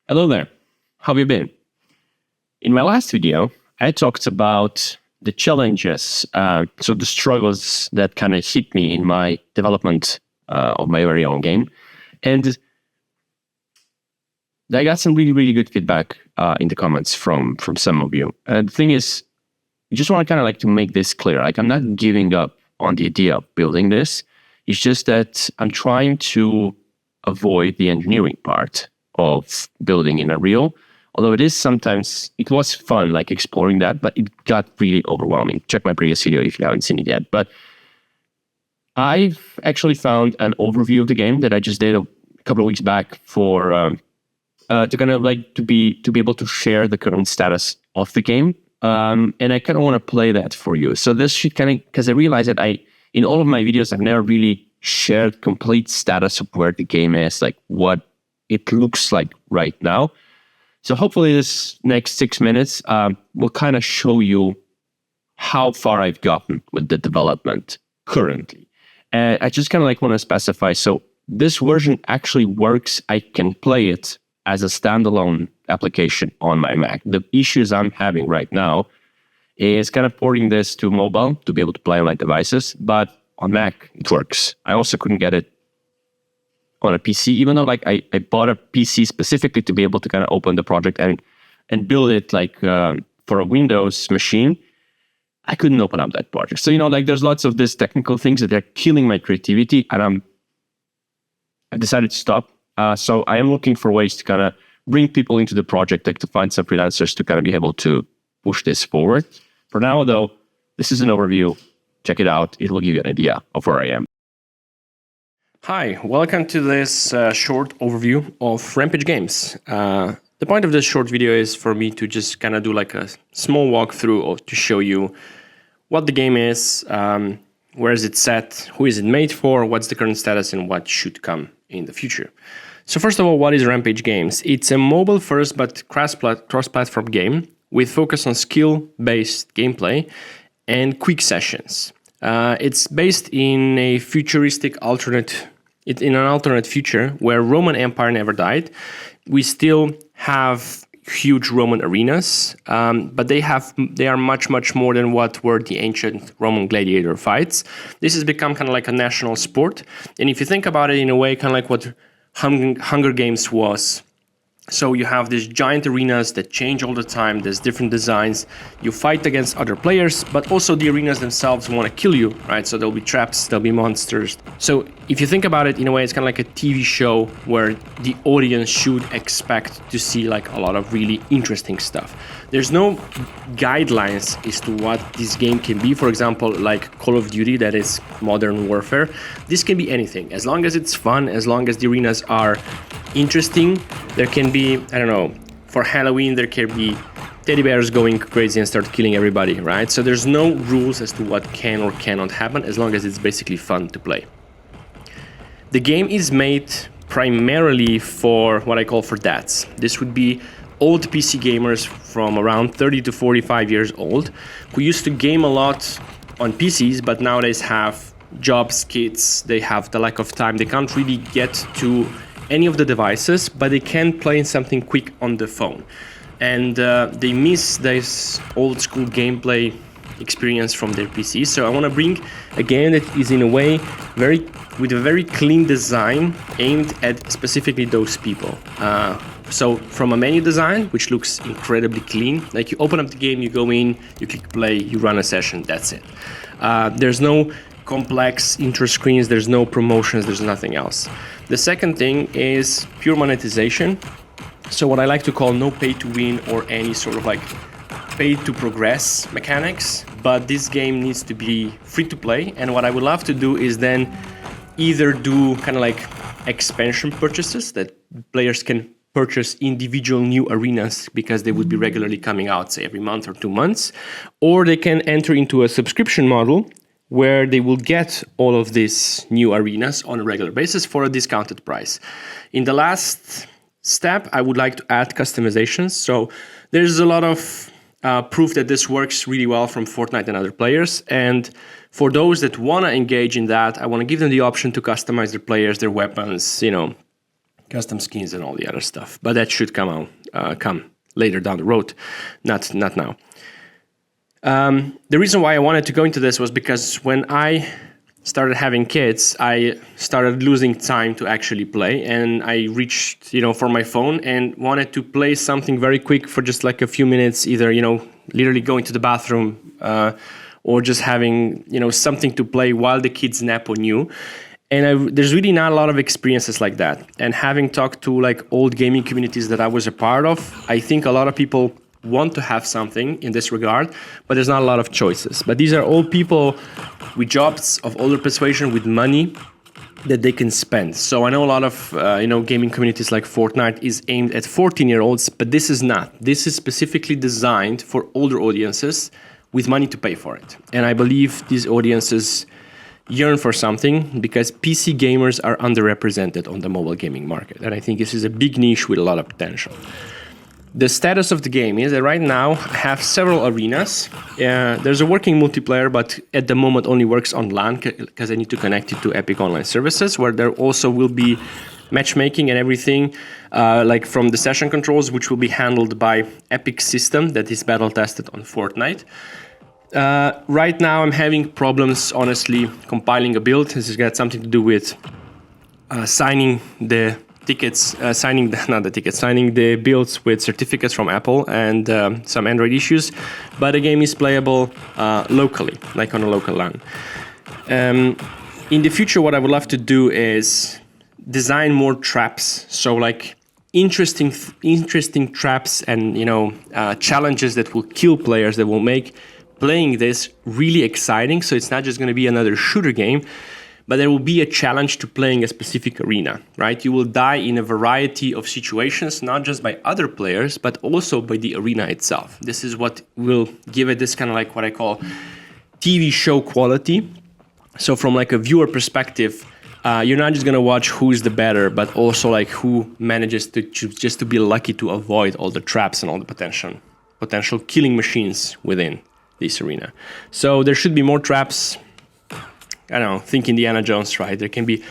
Hello there. How have you been? In my last video, I talked about the challenges, so the struggles that kind of hit me in my development of my very own game. And I got some really, really good feedback in the comments from some of you. The thing is, I just want to kind of like to make this clear. Like, I'm not giving up on the idea of building this. It's just that I'm trying to avoid the engineering part of building in Unreal. Although it was fun, like exploring that, but it got really overwhelming. Check my previous video if you haven't seen it yet. But I've actually found an overview of the game that I just did a couple of weeks back for to kind of like to be able to share the current status of the game. And I kind of want to play that for you. So this should kind of, because I realized that in all of my videos, I've never really shared complete status of where the game is, like what it looks like right now. So hopefully this next 6 minutes will kind of show you how far I've gotten with the development currently. And I just kind of like want to specify, so this version actually works. I can play it as a standalone application on my Mac. The issues I'm having right now is kind of porting this to mobile to be able to play on my devices, but on Mac, it works. I also couldn't get it on a PC, even though like I bought a PC specifically to be able to kind of open the project and build it like for a Windows machine. I couldn't open up that project. So, like there's lots of these technical things that are killing my creativity, and I decided to stop. So I am looking for ways to kind of bring people into the project, like to find some freelancers to kind of be able to push this forward. For now, though, this is an overview. Check it out. It will give you an idea of where I am. Hi, welcome to this short overview of Rampage Games. The point of this short video is for me to just kind of do like a small walkthrough to show you what the game is, where is it set, who is it made for, what's the current status, and what should come in the future. So first of all, what is Rampage Games? It's a mobile-first but cross-platform game with focus on skill-based gameplay and quick sessions. It's based in a in an alternate future where Roman Empire never died. We still have huge Roman arenas, but they are much, much more than what were the ancient Roman gladiator fights. This has become kind of like a national sport. And if you think about it in a way, kind of like what Hunger Games was. So you have these giant arenas that change all the time. There's different designs. You fight against other players, but also the arenas themselves want to kill you, right? So there'll be traps, there'll be monsters. So if you think about it in a way, it's kind of like a TV show where the audience should expect to see like a lot of really interesting stuff. There's no guidelines as to what this game can be. For example, like Call of Duty, that is modern warfare. This can be anything. As long as it's fun, as long as the arenas are interesting, there can be, I don't know, for Halloween, there can be teddy bears going crazy and start killing everybody, right? So there's no rules as to what can or cannot happen, as long as it's basically fun to play. The game is made primarily for what I call for dads. This would be old PC gamers from around 30 to 45 years old who used to game a lot on PCs, but nowadays have jobs, kids, they have the lack of time. They can't really get to any of the devices, but they can play something quick on the phone. And they miss this old school gameplay experience from their PC. So I want to bring a game that is in a way with a very clean design aimed at specifically those people. So from a menu design, which looks incredibly clean, like you open up the game, you go in, you click play, you run a session, that's it. There's no complex intro screens, there's no promotions, there's nothing else. The second thing is pure monetization. So what I like to call no pay to win or any sort of like pay to progress mechanics, but this game needs to be free to play. And what I would love to do is then either do kind of like expansion purchases that players can purchase individual new arenas because they would be regularly coming out, say every month or 2 months, or they can enter into a subscription model where they will get all of these new arenas on a regular basis for a discounted price. In the last step, I would like to add customizations. So there's a lot of proof that this works really well from Fortnite and other players. And for those that want to engage in that, I want to give them the option to customize their players, their weapons, custom skins and all the other stuff. But that should come later down the road, not now. The reason why I wanted to go into this was because when I started having kids, I started losing time to actually play, and I reached, for my phone and wanted to play something very quick for just like a few minutes, either, literally going to the bathroom or just having, something to play while the kids nap on you. And there's really not a lot of experiences like that. And having talked to like old gaming communities that I was a part of, I think a lot of people want to have something in this regard, but there's not a lot of choices. But these are all people with jobs of older persuasion, with money that they can spend. So I know a lot of gaming communities like Fortnite is aimed at 14-year-olds, but this is not. This is specifically designed for older audiences with money to pay for it. And I believe these audiences yearn for something because PC gamers are underrepresented on the mobile gaming market. And I think this is a big niche with a lot of potential. The status of the game is that right now I have several arenas. There's a working multiplayer, but at the moment only works on LAN because I need to connect it to Epic Online Services, where there also will be matchmaking and everything, like from the session controls, which will be handled by Epic's system that is battle tested on Fortnite. Right now I'm having problems, honestly, compiling a build. This has got something to do with signing the builds with certificates from Apple and some Android issues, but the game is playable locally, like on a local LAN. In the future, what I would love to do is design more traps, so like interesting traps and challenges that will kill players, that will make playing this really exciting. So it's not just going to be another shooter game, but there will be a challenge to playing a specific arena, right? You will die in a variety of situations, not just by other players, but also by the arena itself. This is what will give it this kind of like what I call TV show quality. So from like a viewer perspective, you're not just going to watch who's the better, but also like who manages to just to be lucky to avoid all the traps and all the potential killing machines within this arena. So there should be more traps. I don't know, think Indiana Jones, right? There can be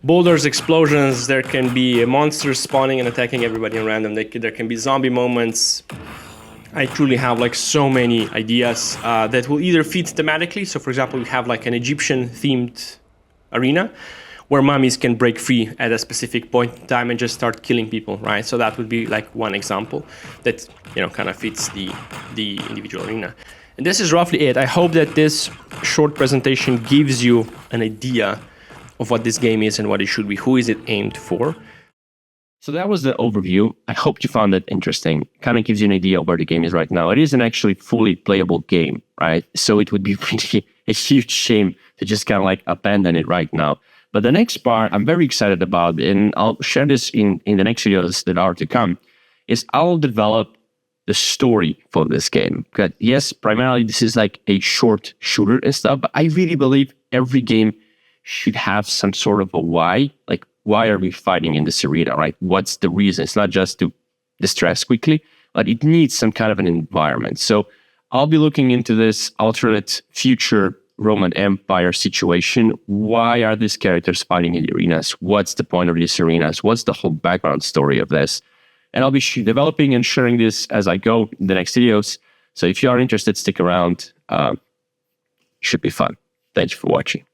boulders, explosions, there can be monsters spawning and attacking everybody in random, there can be zombie moments. I truly have like so many ideas that will either fit thematically. So for example, we have like an Egyptian themed arena where mummies can break free at a specific point in time and just start killing people, right? So that would be like one example that, kind of fits the individual arena. And this is roughly it. I hope that this short presentation gives you an idea of what this game is and what it should be. Who is it aimed for? So that was the overview. I hope you found that interesting. Kind of gives you an idea of where the game is right now. It is an actually fully playable game, right? So it would be really a huge shame to just kind of like abandon it right now. But the next part I'm very excited about, and I'll share this in the next videos that are to come, is I'll develop the story for this game. Because yes, primarily this is like a short shooter and stuff, but I really believe every game should have some sort of a why. Like, why are we fighting in this arena, right? What's the reason? It's not just to distress quickly, but it needs some kind of an environment. So I'll be looking into this alternate future Roman Empire situation. Why are these characters fighting in the arenas? What's the point of these arenas? What's the whole background story of this? And I'll be developing and sharing this as I go in the next videos. So if you are interested, stick around. Should be fun. Thank you for watching.